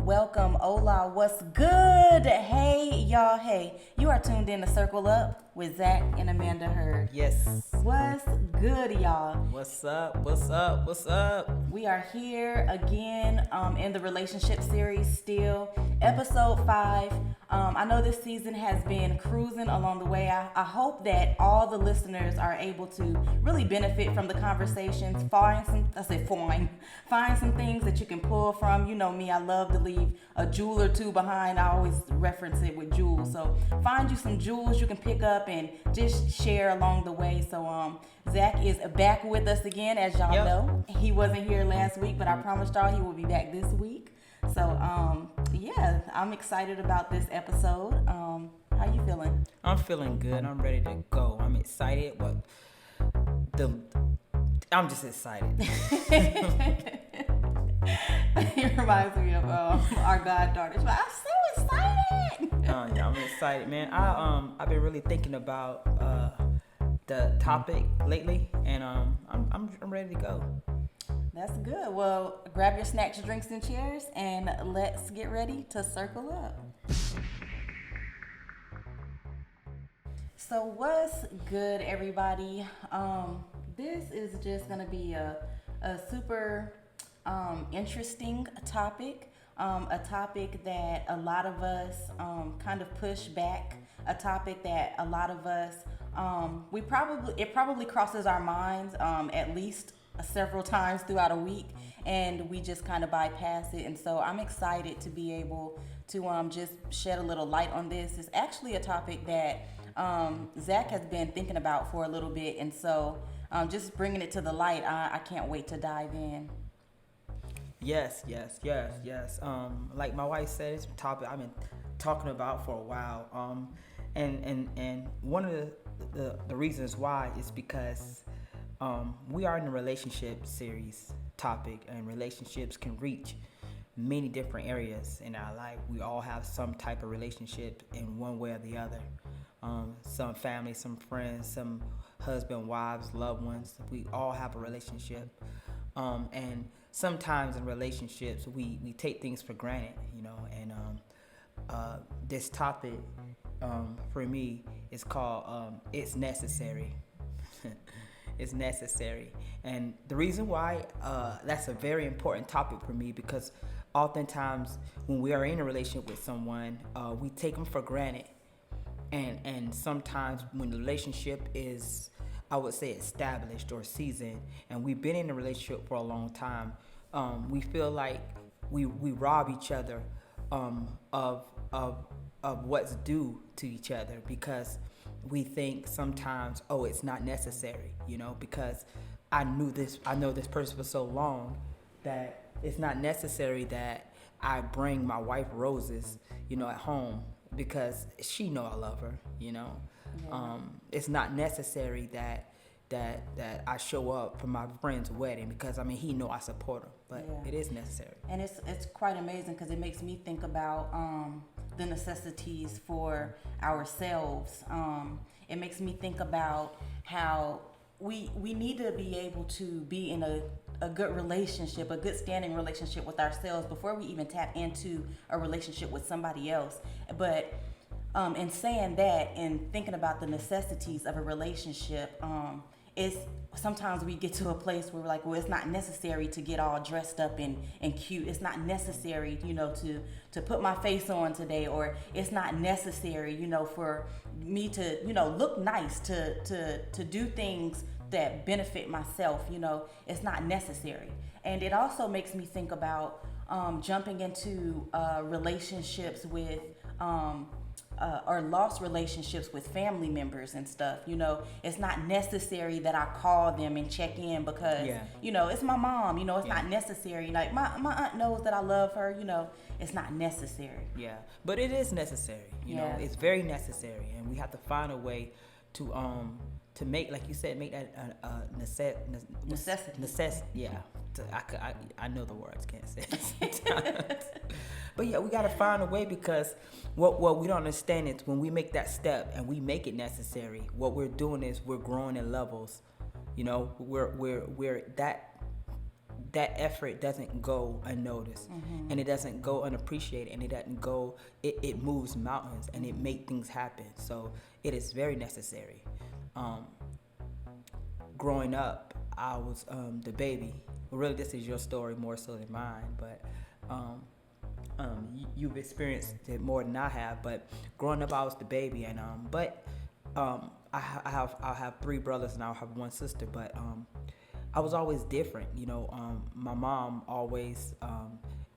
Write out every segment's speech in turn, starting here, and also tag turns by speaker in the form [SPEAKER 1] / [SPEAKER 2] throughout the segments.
[SPEAKER 1] welcome, hola, what's good? Hey, y'all, hey, you are tuned in to Circle Up with Zach and Amanda Hurd.
[SPEAKER 2] Yes.
[SPEAKER 1] What's good, y'all?
[SPEAKER 2] What's up? What's up? What's up?
[SPEAKER 1] We are here again in the relationship series still, episode 5. I know this season has been cruising along the way. I hope that all the listeners are able to really benefit from the conversations, find some things that you can pull from. You know me, I love to leave a jewel or two behind. I always reference it with jewels. So find you some jewels you can pick up and just share along the way. So Zach is back with us again, as y'all know. He wasn't here last week, but I promised y'all he will be back this week. So yeah, I'm excited about this episode. How you feeling?
[SPEAKER 2] I'm feeling good. I'm ready to go. I'm excited, but I'm just excited.
[SPEAKER 1] It reminds me of our goddaughters. But I'm so excited.
[SPEAKER 2] Yeah, I'm excited, man. I've been really thinking about the topic lately, and I'm ready to go.
[SPEAKER 1] That's good. Well, grab your snacks, drinks, and chairs, and let's get ready to circle up. So what's good, everybody? This is just gonna be a super interesting topic. A topic that a lot of us kind of push back. A topic that a lot of us it probably crosses our minds at least several times throughout a week, and we just kind of bypass it. And so I'm excited to be able to just shed a little light on this. It's actually a topic that Zach has been thinking about for a little bit, and so just bringing it to the light, I can't wait to dive in.
[SPEAKER 2] Yes. Like my wife said, it's a topic I've been talking about for a while. And one of the reasons why is because we are in a relationship series topic, and relationships can reach many different areas in our life. We all have some type of relationship in one way or the other. Some family, some friends, some husband, wives, loved ones. We all have a relationship. And sometimes in relationships, we take things for granted, and this topic for me is called It's Necessary. It's necessary. And the reason why that's a very important topic for me, because oftentimes when we are in a relationship with someone, we take them for granted. And sometimes when the relationship is, I would say, established or seasoned, and we've been in a relationship for a long time, we feel like we rob each other of what's due to each other, because we think sometimes, it's not necessary, because I know this person for so long that it's not necessary that I bring my wife roses, at home, because she know I love her, Yeah. It's not necessary that I show up for my friend's wedding, because he know I support him, but It is necessary.
[SPEAKER 1] And it's quite amazing, because it makes me think about the necessities for ourselves. It makes me think about how we need to be able to be in a good relationship, a good standing relationship with ourselves before we even tap into a relationship with somebody else. But in saying that and thinking about the necessities of a relationship, it's sometimes we get to a place where we're like, well, it's not necessary to get all dressed up and cute. It's not necessary, to put my face on today, or it's not necessary, for me to, look nice, to do things that benefit myself. It's not necessary. And it also makes me think about jumping into relationships with or lost relationships with family members and stuff. It's not necessary that I call them and check in, because it's my mom. It's not necessary. Like my aunt knows that I love her. It's not necessary.
[SPEAKER 2] Yeah, but it is necessary. It's very necessary, and we have to find a way to make, like you said, make that necessity. Yeah, I know the words, can't say it sometimes. But yeah, we gotta find a way, because what we don't understand is when we make that step and we make it necessary, what we're doing is we're growing in levels. We're that that effort doesn't go unnoticed, and it doesn't go unappreciated, and it doesn't go. It moves mountains, and it make things happen. So it is very necessary. Growing up, I was the baby. Well, really, this is your story more so than mine, but you've experienced it more than I have. But growing up, I was the baby, and I have 3 brothers and I have 1 sister, but I was always different. My mom always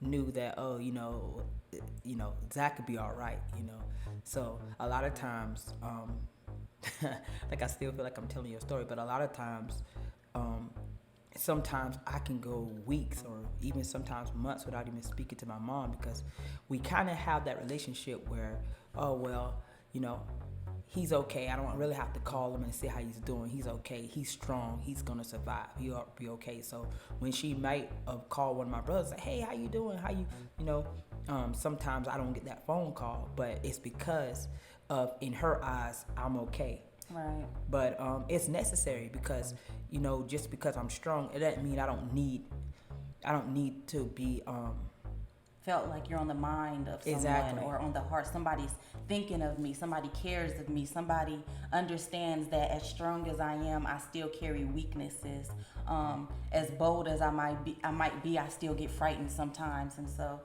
[SPEAKER 2] knew that Zach could be all right. So a lot of times, like I still feel like I'm telling you a story, but a lot of times, sometimes I can go weeks or even sometimes months without even speaking to my mom, because we kind of have that relationship where, he's okay. I don't really have to call him and see how he's doing. He's okay. He's strong. He's gonna survive. He'll be okay. So when she might call one of my brothers, say, "Hey, how you doing? How you?" Sometimes I don't get that phone call, but it's because of, in her eyes, I'm okay.
[SPEAKER 1] Right.
[SPEAKER 2] But it's necessary, because just because I'm strong, it doesn't mean I don't need to be
[SPEAKER 1] felt like you're on the mind of someone.
[SPEAKER 2] Exactly.
[SPEAKER 1] Or on the heart. Somebody's thinking of me. Somebody cares of me. Somebody understands that as strong as I am, I still carry weaknesses. As bold as I might be, I still get frightened sometimes. And so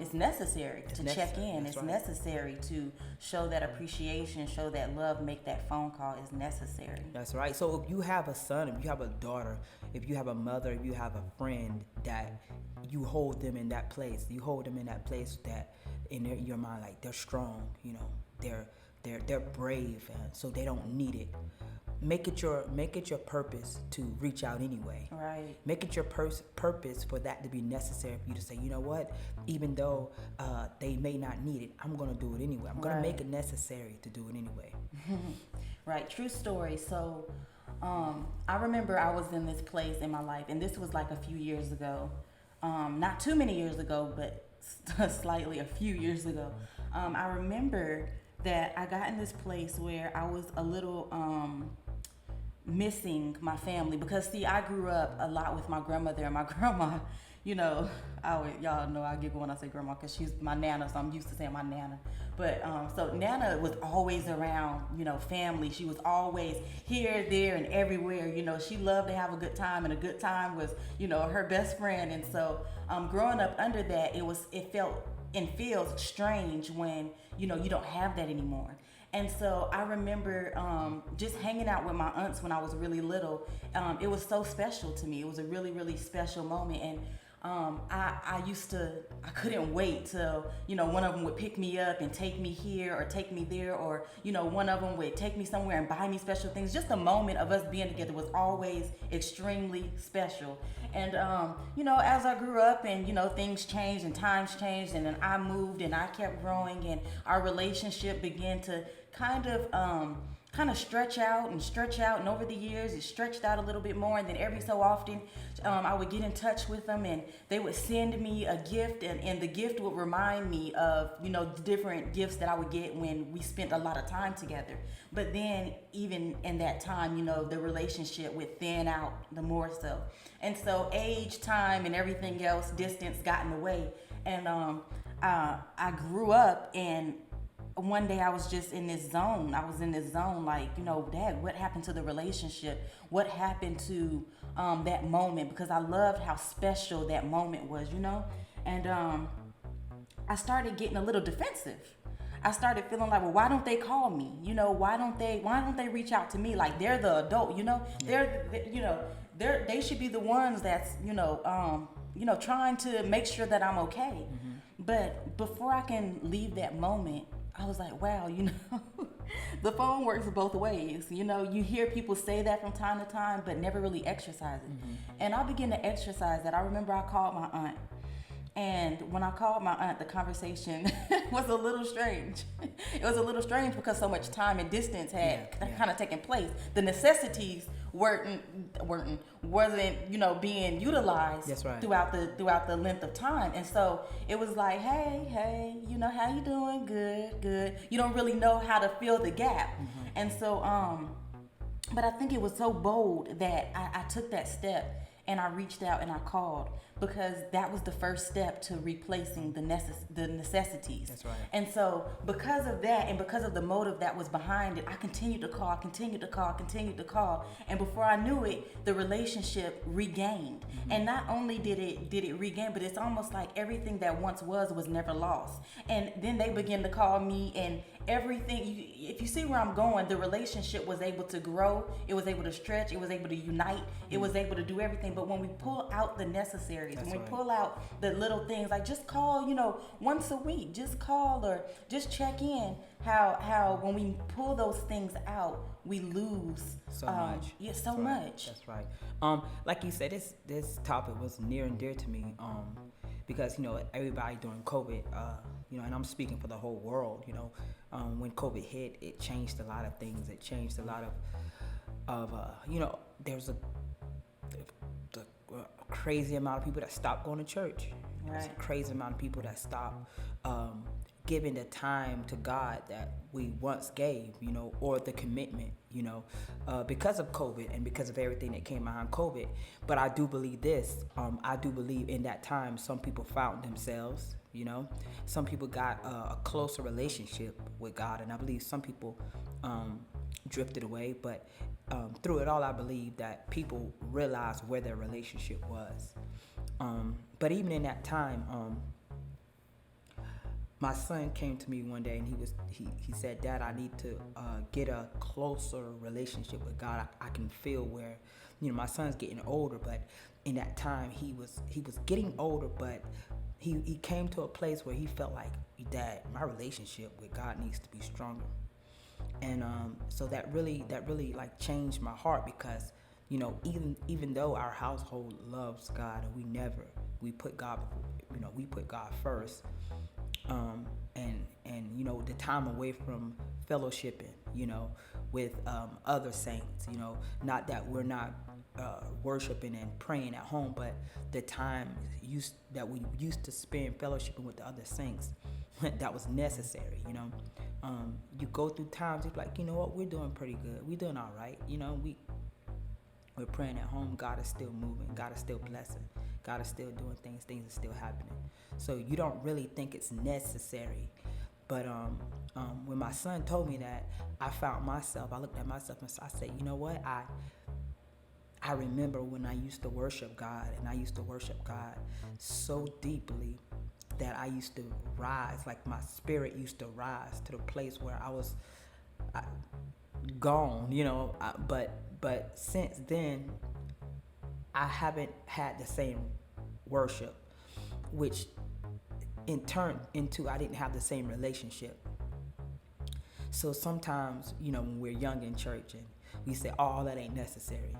[SPEAKER 1] it's necessary to check in.
[SPEAKER 2] That's
[SPEAKER 1] it's
[SPEAKER 2] right.
[SPEAKER 1] necessary to show that appreciation, show that love, make that phone call is necessary.
[SPEAKER 2] That's right. So if you have a son, if you have a daughter, if you have a mother, if you have a friend, that you hold them in that place. You hold them in that place that in your mind, like, they're strong, they're brave, and so they don't need it. Make it your purpose to reach out anyway.
[SPEAKER 1] Right.
[SPEAKER 2] Make it your purpose for that to be necessary for you to say, you know what? Even though they may not need it, I'm gonna do it anyway. I'm gonna make it necessary to do it anyway.
[SPEAKER 1] Right. True story. So, I remember I was in this place in my life, and this was like a few years ago. Not too many years ago, but slightly a few years ago. I remember that I got in this place where I was a little missing my family, because see, I grew up a lot with my grandmother, and my grandma, y'all know I giggle when I say grandma, because she's my nana, so I'm used to saying my nana. But so Nana was always around, family. She was always here, there, and everywhere. She loved to have a good time, and a good time was, her best friend. And so growing up under that, it felt and feels strange when, you don't have that anymore. And so I remember just hanging out with my aunts when I was really little. It was so special to me. It was a really, really special moment. And I couldn't wait till, one of them would pick me up and take me here or take me there, or, one of them would take me somewhere and buy me special things. Just the moment of us being together was always extremely special. And, as I grew up and, things changed and times changed, and then I moved and I kept growing, and our relationship began to kind of stretch out, and over the years it stretched out a little bit more. And then every so often I would get in touch with them, and they would send me a gift, and the gift would remind me of the different gifts that I would get when we spent a lot of time together. But then even in that time, the relationship would thin out the more so. And so age, time, and everything else, distance got in the way. And I grew up, and one day I was just in this zone. Like, Dad, what happened to the relationship? What happened to that moment? Because I loved how special that moment was, And I started getting a little defensive. I started feeling like, well, why don't they call me? Why don't they reach out to me? Like, they're the adult, they should be the ones that's, trying to make sure that I'm okay. Mm-hmm. But before I can leave that moment, I was like, wow, the phone works both ways. You hear people say that from time to time, but never really exercise it. Mm-hmm. And I began to exercise that. I remember I called my aunt. And when I called my aunt, the conversation was a little strange. It was a little strange because so much time and distance had kind of taken place. The necessities wasn't being utilized.
[SPEAKER 2] That's right.
[SPEAKER 1] throughout the length of time. And so it was like, hey, how you doing? Good. You don't really know how to fill the gap. Mm-hmm. And so but I think it was so bold that I took that step. and I reached out and I called, because that was the first step to replacing the necessities.
[SPEAKER 2] That's right.
[SPEAKER 1] And so because of that, and because of the motive that was behind it, I continued to call, and before I knew it, the relationship regained. And not only did it regain, but it's almost like everything that once was never lost. And then they began to call me, and everything, if you see where I'm going, the relationship was able to grow, it was able to stretch, it was able to unite, it was able to do everything. But when we pull out the necessaries,
[SPEAKER 2] That's
[SPEAKER 1] when we
[SPEAKER 2] right.
[SPEAKER 1] pull out the little things, like just call, once a week, just call or just check in, how when we pull those things out, we lose
[SPEAKER 2] So much.
[SPEAKER 1] Yeah, so
[SPEAKER 2] That's right.
[SPEAKER 1] much.
[SPEAKER 2] That's right. Like you said, this topic was near and dear to me. Because everybody during COVID, and I'm speaking for the whole world. When COVID hit, it changed a lot of things. It changed a lot of there's a crazy amount of people that stopped going to church. There's a
[SPEAKER 1] Right.
[SPEAKER 2] crazy amount of people that stopped giving the time to God that we once gave, or the commitment, because of COVID and because of everything that came behind COVID. But I do believe this. I do believe in that time, some people found themselves, some people got a closer relationship with God. And I believe some people drifted away. But through it all, I believe that people realized where their relationship was. But even in that time, my son came to me one day and he said, "Dad, I need to get a closer relationship with God. I can feel where, my son's getting older, but in that time he was getting older, but he came to a place where he felt like, Dad, my relationship with God needs to be stronger." And so that really like changed my heart, because even though our household loves God and we put God first. And the time away from fellowshipping, with other saints, not that we're not worshiping and praying at home, but the time that we used to spend fellowshipping with the other saints, that was necessary. You go through times, you're like, what, we're doing pretty good, we're doing all right, we're praying at home, God is still moving, God is still blessing, God is still doing things are still happening. So you don't really think it's necessary. But when my son told me that, I looked at myself and I said, you know what? I remember when I used to worship God, and I used to worship God so deeply that I used to rise, like my spirit used to rise to the place where I was gone, but since then, I haven't had the same worship, which in turn into I didn't have the same relationship. So sometimes, when we're young in church and we say, oh, that ain't necessary,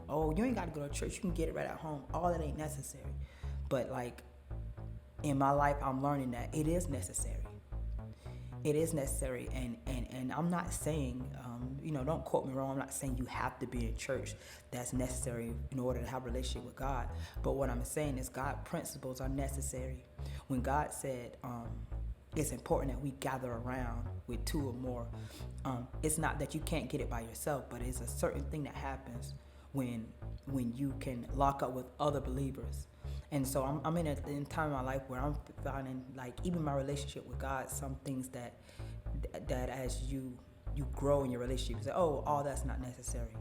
[SPEAKER 2] oh, you ain't got to go to church, you can get it right at home, all that ain't necessary. But like in my life, I'm learning that it is necessary. It is necessary, and I'm not saying, don't quote me wrong, I'm not saying you have to be in church. That's necessary in order to have a relationship with God. But what I'm saying is God principles are necessary. When God said it's important that we gather around with two or more, it's not that you can't get it by yourself, but it's a certain thing that happens when you can lock up with other believers. And so I'm in a time in my life where I'm finding, like, even my relationship with God, some things that as you grow in your relationship, you say, oh, that's not necessary.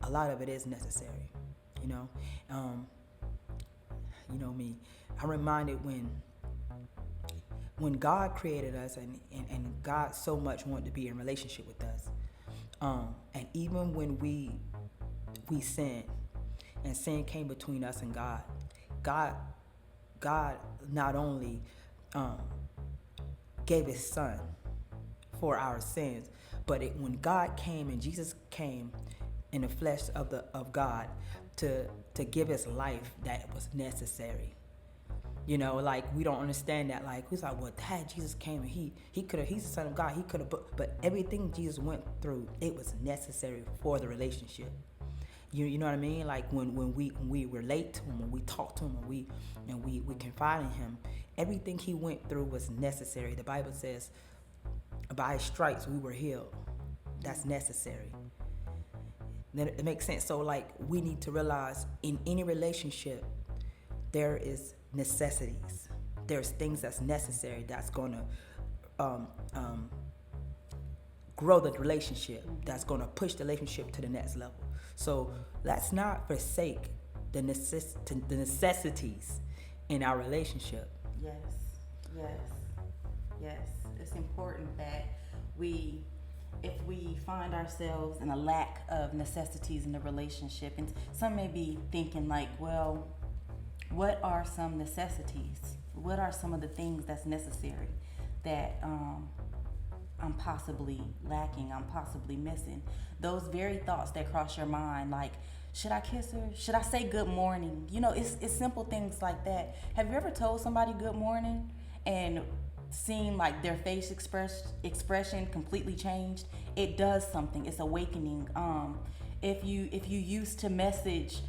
[SPEAKER 2] A lot of it is necessary, me. I'm reminded when God created us and God so much wanted to be in relationship with us. And even when we sinned and sin came between us and God not only gave his son for our sins, but when God came and Jesus came in the flesh of God to give his life, that was necessary. Like, we don't understand that. Like, we're like, well, Dad, Jesus came and he could have, he's the son of God, he could have, but everything Jesus went through, it was necessary for the relationship. You know what I mean? Like when we relate to him, when we talk to him, and we confide in him, everything he went through was necessary. The Bible says, by his stripes we were healed. That's necessary. It makes sense. So like we need to realize in any relationship, there is necessities. There's things that's necessary that's gonna grow the relationship, that's gonna push the relationship to the next level. So let's not forsake the necessities in our relationship.
[SPEAKER 1] Yes, yes, yes. It's important that if we find ourselves in a lack of necessities in the relationship, and some may be thinking like, well, what are some necessities? What are some of the things that's necessary that I'm possibly lacking, I'm possibly missing? Those very thoughts that cross your mind, like, should I kiss her? Should I say good morning? You know, it's simple things like that. Have you ever told somebody good morning and seen like their face expression completely changed? It does something. It's awakening. If you used to message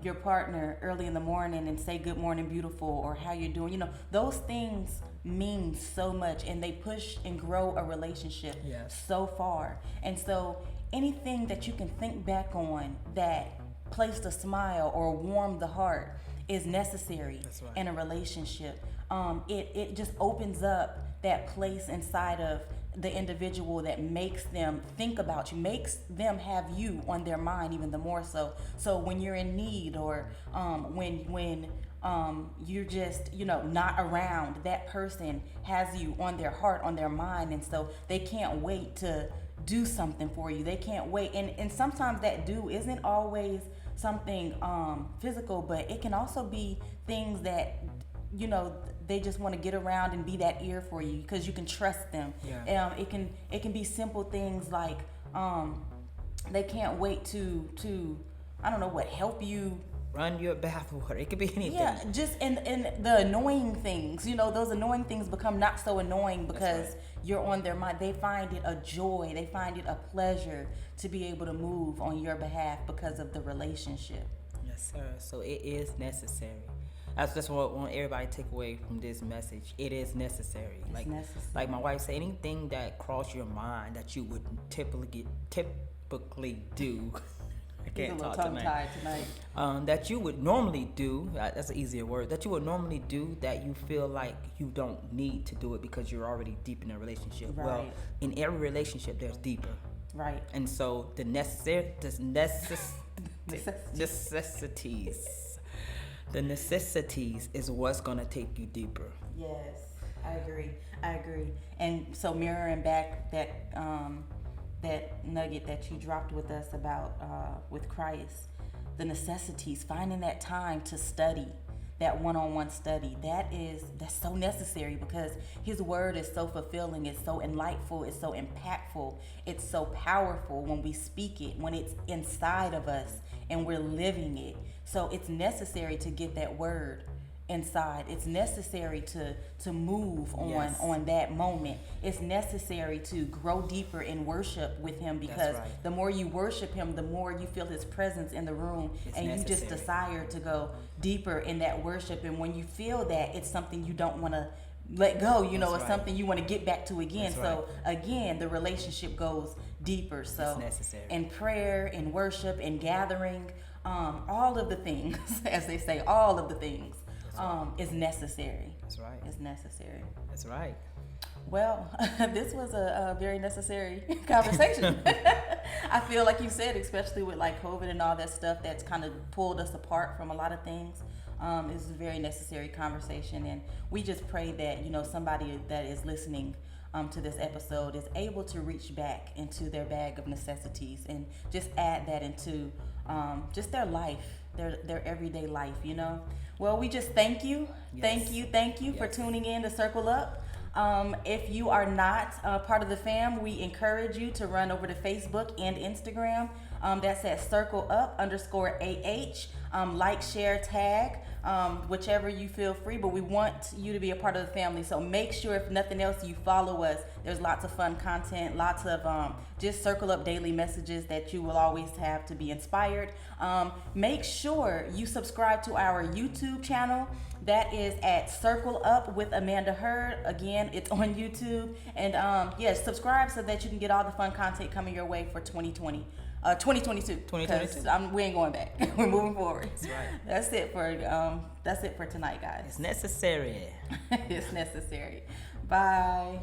[SPEAKER 1] your partner early in the morning and say good morning beautiful or how you're doing, you know, those things mean so much, and they push and grow a relationship so far. And so anything that you can think back on that placed a smile or warmed the heart is necessary in a relationship. It just opens up that place inside of the individual that makes them think about you, makes them have you on their mind even the more so. So when you're in need, or when you're just, you know, not around, that person has you on their heart, on their mind, and so they can't wait to do something for you. They can't wait. And sometimes that do isn't always something physical, but it can also be things that, you know, they just want to get around and be that ear for you because you can trust them. It can be simple things like they can't wait to I don't know what, help you
[SPEAKER 2] run your bathwater. It could be anything.
[SPEAKER 1] Yeah, just and the annoying things, you know, those annoying things become not so annoying because you're on their mind. They find it a joy. They find it a pleasure to be able to move on your behalf because of the relationship.
[SPEAKER 2] Yes, sir. So it is necessary. That's just what I want everybody to take away from this message. It is necessary.
[SPEAKER 1] It's necessary.
[SPEAKER 2] Like my wife said, anything that crossed your mind that you would typically do. I can't talk tonight. That you would normally do. That's an easier word. That you would normally do that you feel like you don't need to do it because you're already deep in a relationship.
[SPEAKER 1] Right.
[SPEAKER 2] Well, in every relationship, there's deeper.
[SPEAKER 1] Right.
[SPEAKER 2] And so the necessities is what's gonna take you deeper.
[SPEAKER 1] Yes, I agree. And so mirroring back that that nugget that you dropped with us about with Christ, the necessities, finding that time to study, that one-on-one study, that's so necessary because his word is so fulfilling, it's so enlightful, it's so impactful, it's so powerful when we speak it, when it's inside of us and we're living it. So it's necessary to get that word inside. It's necessary to move on that moment. It's necessary to grow deeper in worship with him because the more you worship him, the more you feel his presence in the room, and you just desire to go deeper in that worship. And when you feel that, it's something you don't want to let go, you know, it's something you want to get back to again. So again, the relationship goes deeper. So
[SPEAKER 2] it's necessary. In
[SPEAKER 1] prayer, in worship, in gathering, all of the things, as they say, all of the things is necessary.
[SPEAKER 2] That's right.
[SPEAKER 1] It's necessary.
[SPEAKER 2] That's right.
[SPEAKER 1] Well, this was a very necessary conversation. I feel like you said, especially with like COVID and all that stuff that's kind of pulled us apart from a lot of things. It's a very necessary conversation, and we just pray that, you know, somebody that is listening to this episode is able to reach back into their bag of necessities and just add that into just their life, their everyday life, you know. Well, we just thank you. Thank you for tuning in to Circle Up. If you are not part of the fam, we encourage you to run over to Facebook and Instagram. That's at circleup_AH. Like, share, tag, whichever you feel free, but we want you to be a part of the family. So make sure, if nothing else, you follow us. There's lots of fun content, lots of just Circle Up daily messages that you will always have to be inspired. Make sure you subscribe to our YouTube channel. That is at Circle Up with Amanda Hurd. Again, it's on YouTube. And subscribe so that you can get all the fun content coming your way for 2020. 2022.
[SPEAKER 2] 2022.
[SPEAKER 1] 'Cause we ain't going back. We're moving forward.
[SPEAKER 2] That's right.
[SPEAKER 1] That's it for tonight, guys.
[SPEAKER 2] It's necessary.
[SPEAKER 1] It's necessary. Bye.